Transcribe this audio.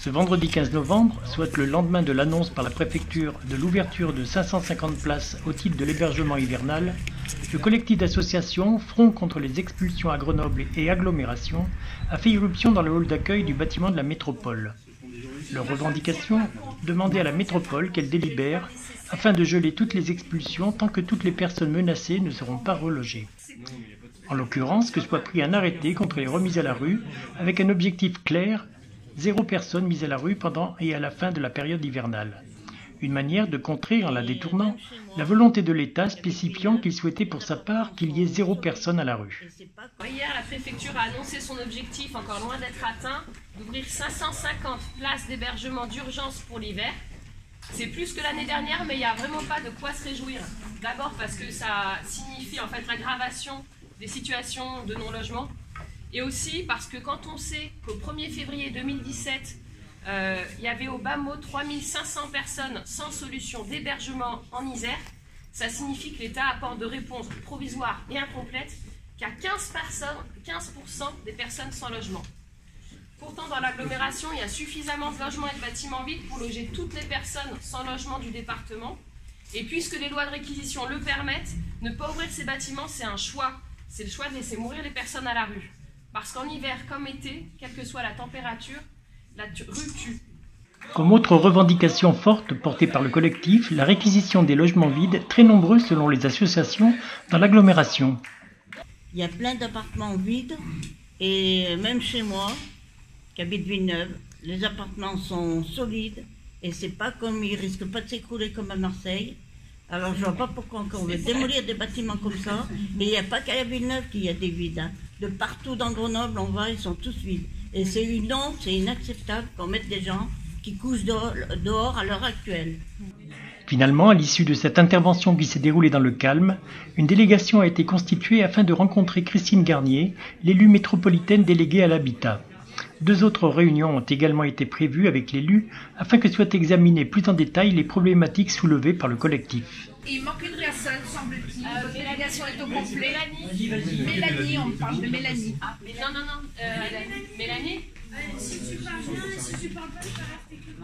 Ce vendredi 15 novembre, soit le lendemain de l'annonce par la préfecture de l'ouverture de 550 places au titre de l'hébergement hivernal, le collectif d'associations Front contre les expulsions à Grenoble et agglomération a fait irruption dans le hall d'accueil du bâtiment de la métropole. Leur revendication, demander à la métropole qu'elle délibère afin de geler toutes les expulsions tant que toutes les personnes menacées ne seront pas relogées. En l'occurrence, que soit pris un arrêté contre les remises à la rue avec un objectif clair, 0 personne mise à la rue pendant et à la fin de la période hivernale. Une manière de contrer, en la détournant, la volonté de l'État spécifiant qu'il souhaitait pour sa part qu'il y ait 0 personne à la rue. Hier, la préfecture a annoncé son objectif, encore loin d'être atteint, d'ouvrir 550 places d'hébergement d'urgence pour l'hiver. C'est plus que l'année dernière, mais il n'y a vraiment pas de quoi se réjouir. D'abord parce que ça signifie en fait l'aggravation des situations de non-logement. Et aussi parce que quand on sait qu'au 1er février 2017, il y avait au bas mot 3500 personnes sans solution d'hébergement en Isère, ça signifie que l'État apporte de réponses provisoires et incomplètes qu'à 15% des personnes sans logement. Pourtant, dans l'agglomération, il y a suffisamment de logements et de bâtiments vides pour loger toutes les personnes sans logement du département. Et puisque les lois de réquisition le permettent, ne pas ouvrir ces bâtiments, c'est un choix. C'est le choix de laisser mourir les personnes à la rue. Parce qu'en hiver comme été, quelle que soit la température, la rue tue. Comme autre revendication forte portée par le collectif, la réquisition des logements vides, très nombreux selon les associations dans l'agglomération. Il y a plein d'appartements vides et même chez moi, qui habite Villeneuve, les appartements sont solides et c'est pas comme ils risquent pas de s'écrouler comme à Marseille. Alors je vois pas pourquoi encore on veut démolir des bâtiments comme ça. Et il n'y a pas qu'à Villeneuve qu'il y a des vides. Hein. De partout dans Grenoble, on va, ils sont tous vides. Et c'est une honte, c'est inacceptable qu'on mette des gens qui couchent dehors à l'heure actuelle. Finalement, à l'issue de cette intervention qui s'est déroulée dans le calme, une délégation a été constituée afin de rencontrer Christine Garnier, l'élue métropolitaine déléguée à l'habitat. 2 autres réunions ont également été prévues avec l'élu afin que soient examinées plus en détail les problématiques soulevées par le collectif. Il manque une personne, semble-t-il. Votre délégation est au complet. Mélanie, on parle de Mélanie. Non. Mélanie. Si tu parles bien et si tu parles pas, ça reste écrit.